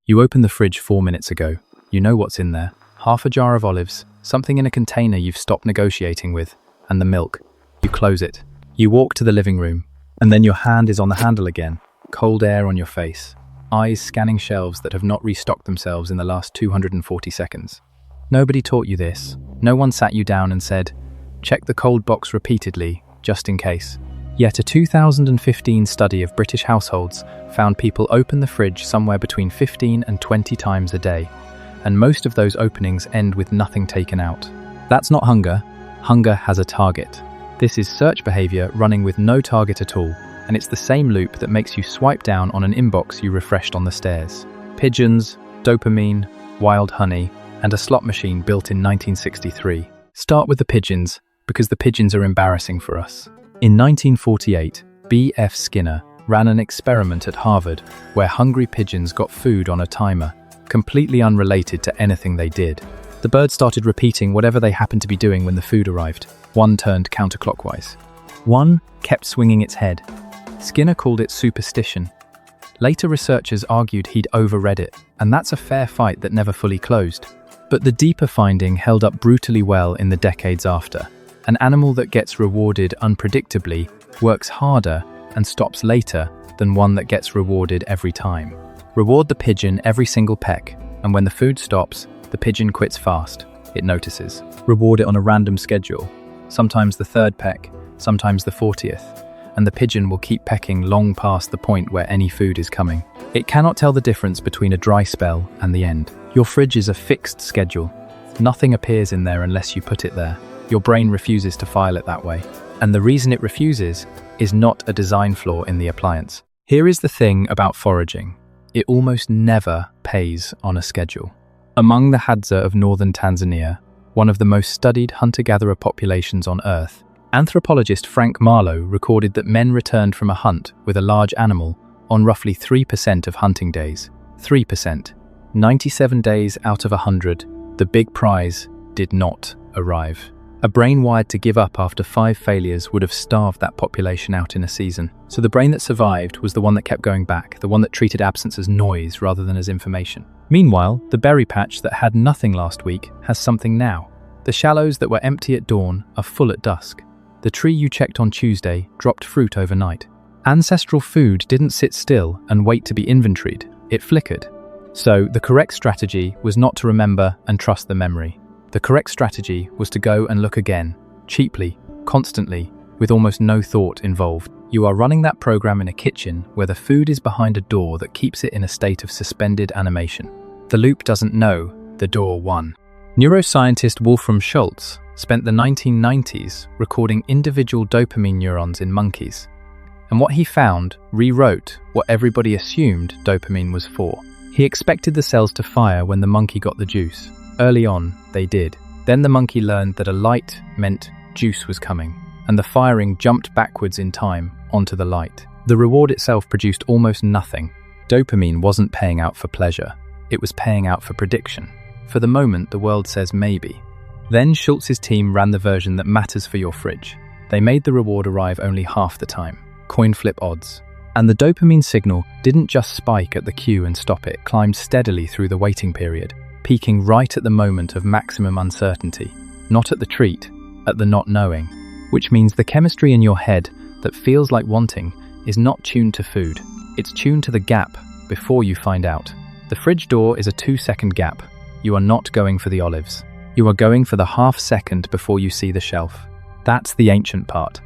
You opened the fridge 4 minutes ago. You know what's in there. Half a jar of olives, something in a container you've stopped negotiating with, and the milk. You close it. You walk to the living room, and then your hand is on the handle again, cold air on your face, eyes scanning shelves that have not restocked themselves in the last 240 seconds. Nobody taught you this. No one sat you down and said, check the cold box repeatedly, just in case. Yet a 2015 study of British households found people open the fridge somewhere between 15 and 20 times a day, and most of those openings end with nothing taken out. That's not hunger. Hunger has a target. This is search behavior running with no target at all, and it's the same loop that makes you swipe down on an inbox you refreshed on the stairs. Pigeons, dopamine, wild honey, and a slot machine built in 1963. Start with the pigeons, because the pigeons are embarrassing for us. In 1948, B.F. Skinner ran an experiment at Harvard where hungry pigeons got food on a timer, completely unrelated to anything they did. The birds started repeating whatever they happened to be doing when the food arrived. One turned counterclockwise. One kept swinging its head. Skinner called it superstition. Later researchers argued he'd overread it, and that's a fair fight that never fully closed. But the deeper finding held up brutally well in the decades after. An animal that gets rewarded unpredictably works harder and stops later than one that gets rewarded every time. Reward the pigeon every single peck, and when the food stops, the pigeon quits fast. It notices. Reward it on a random schedule, sometimes the 3rd peck, sometimes the 40th, and the pigeon will keep pecking long past the point where any food is coming. It cannot tell the difference between a dry spell and the end. Your fridge is a fixed schedule. Nothing appears in there unless you put it there. Your brain refuses to file it that way. And the reason it refuses is not a design flaw in the appliance. Here is the thing about foraging. It almost never pays on a schedule. Among the Hadza of northern Tanzania, one of the most studied hunter-gatherer populations on Earth, anthropologist Frank Marlowe recorded that men returned from a hunt with a large animal on roughly 3% of hunting days. 3%. 97 days out of 100, the big prize did not arrive. A brain wired to give up after 5 failures would have starved that population out in a season. So the brain that survived was the one that kept going back, the one that treated absence as noise rather than as information. Meanwhile, the berry patch that had nothing last week has something now. The shallows that were empty at dawn are full at dusk. The tree you checked on Tuesday dropped fruit overnight. Ancestral food didn't sit still and wait to be inventoried, it flickered. So the correct strategy was not to remember and trust the memory. The correct strategy was to go and look again, cheaply, constantly, with almost no thought involved. You are running that program in a kitchen where the food is behind a door that keeps it in a state of suspended animation. The loop doesn't know, the door won. Neuroscientist Wolfram Schultz spent the 1990s recording individual dopamine neurons in monkeys. And what he found rewrote what everybody assumed dopamine was for. He expected the cells to fire when the monkey got the juice. Early on, they did. Then the monkey learned that a light meant juice was coming, and the firing jumped backwards in time onto the light. The reward itself produced almost nothing. Dopamine wasn't paying out for pleasure. It was paying out for prediction. For the moment, the world says maybe. Then Schultz's team ran the version that matters for your fridge. They made the reward arrive only half the time. Coin flip odds. And the dopamine signal didn't just spike at the cue and stop, it climbed steadily through the waiting period, peaking right at the moment of maximum uncertainty. Not at the treat, at the not knowing. Which means the chemistry in your head that feels like wanting is not tuned to food. It's tuned to the gap before you find out. The fridge door is a 2-second gap. You are not going for the olives. You are going for the half second before you see the shelf. That's the ancient part.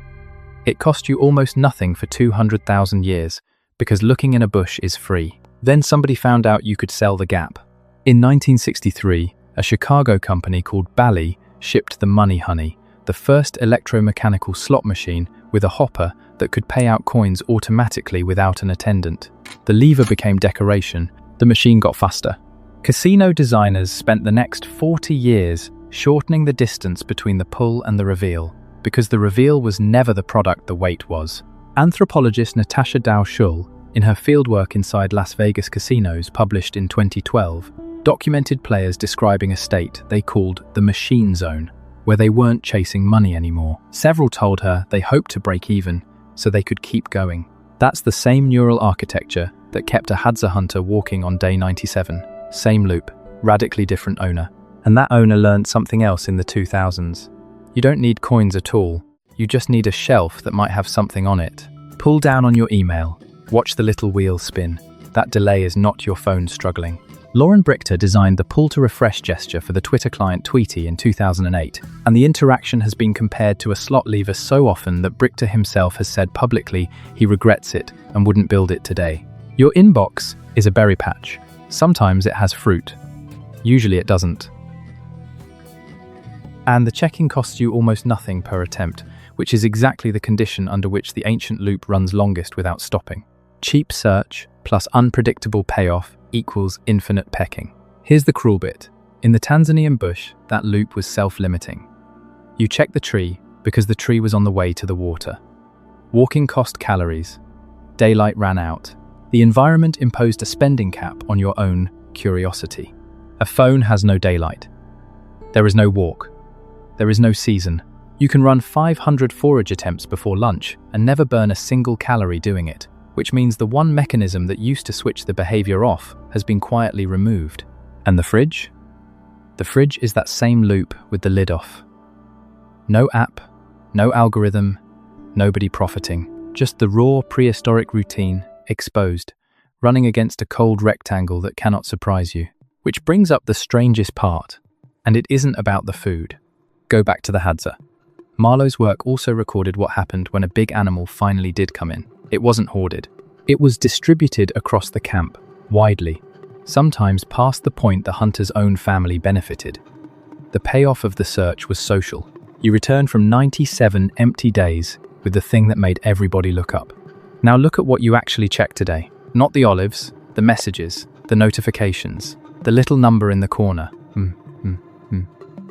It cost you almost nothing for 200,000 years because looking in a bush is free. Then somebody found out you could sell the gap. In 1963, a Chicago company called Bally shipped the Money Honey, the first electromechanical slot machine with a hopper that could pay out coins automatically without an attendant. The lever became decoration. The machine got faster. Casino designers spent the next 40 years shortening the distance between the pull and the reveal, because the reveal was never the product the wait was. Anthropologist Natasha Dow-Schull, in her fieldwork inside Las Vegas casinos published in 2012, documented players describing a state they called the machine zone, where they weren't chasing money anymore. Several told her they hoped to break even so they could keep going. That's the same neural architecture that kept a Hadza hunter walking on day 97. Same loop, radically different owner. And that owner learned something else in the 2000s. You don't need coins at all. You just need a shelf that might have something on it. Pull down on your email. Watch the little wheel spin. That delay is not your phone struggling. Lauren Brichter designed the pull-to-refresh gesture for the Twitter client Tweety in 2008, and the interaction has been compared to a slot lever so often that Brichter himself has said publicly he regrets it and wouldn't build it today. Your inbox is a berry patch. Sometimes it has fruit. Usually it doesn't. And the checking costs you almost nothing per attempt, which is exactly the condition under which the ancient loop runs longest without stopping. Cheap search plus unpredictable payoff equals infinite pecking. Here's the cruel bit. In the Tanzanian bush, that loop was self-limiting. You checked the tree because the tree was on the way to the water. Walking cost calories. Daylight ran out. The environment imposed a spending cap on your own curiosity. A phone has no daylight. There is no walk. There is no season. You can run 500 forage attempts before lunch and never burn a single calorie doing it, which means the one mechanism that used to switch the behavior off has been quietly removed. And the fridge? The fridge is that same loop with the lid off. No app, no algorithm, nobody profiting. Just the raw prehistoric routine, exposed, running against a cold rectangle that cannot surprise you. Which brings up the strangest part, and it isn't about the food. Go back to the Hadza. Marlowe's work also recorded what happened when a big animal finally did come in. It wasn't hoarded. It was distributed across the camp, widely, sometimes past the point the hunter's own family benefited. The payoff of the search was social. You returned from 97 empty days with the thing that made everybody look up. Now look at what you actually checked today. Not the olives, the messages, the notifications, the little number in the corner.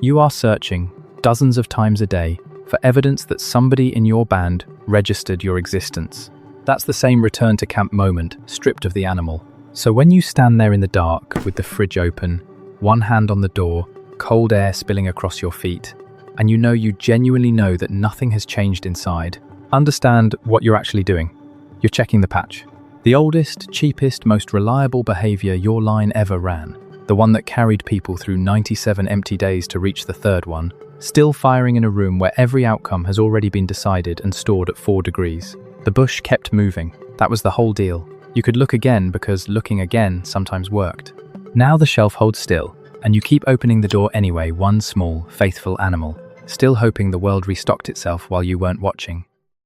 You are searching, dozens of times a day, for evidence that somebody in your band registered your existence. That's the same return to camp moment, stripped of the animal. So when you stand there in the dark with the fridge open, one hand on the door, cold air spilling across your feet, and you genuinely know that nothing has changed inside, understand what you're actually doing. You're checking the patch. The oldest, cheapest, most reliable behavior your line ever ran. The one that carried people through 97 empty days to reach the third one, still firing in a room where every outcome has already been decided and stored at 4 degrees. The bush kept moving. That was the whole deal. You could look again because looking again sometimes worked. Now the shelf holds still, and you keep opening the door anyway, one small, faithful animal, still hoping the world restocked itself while you weren't watching.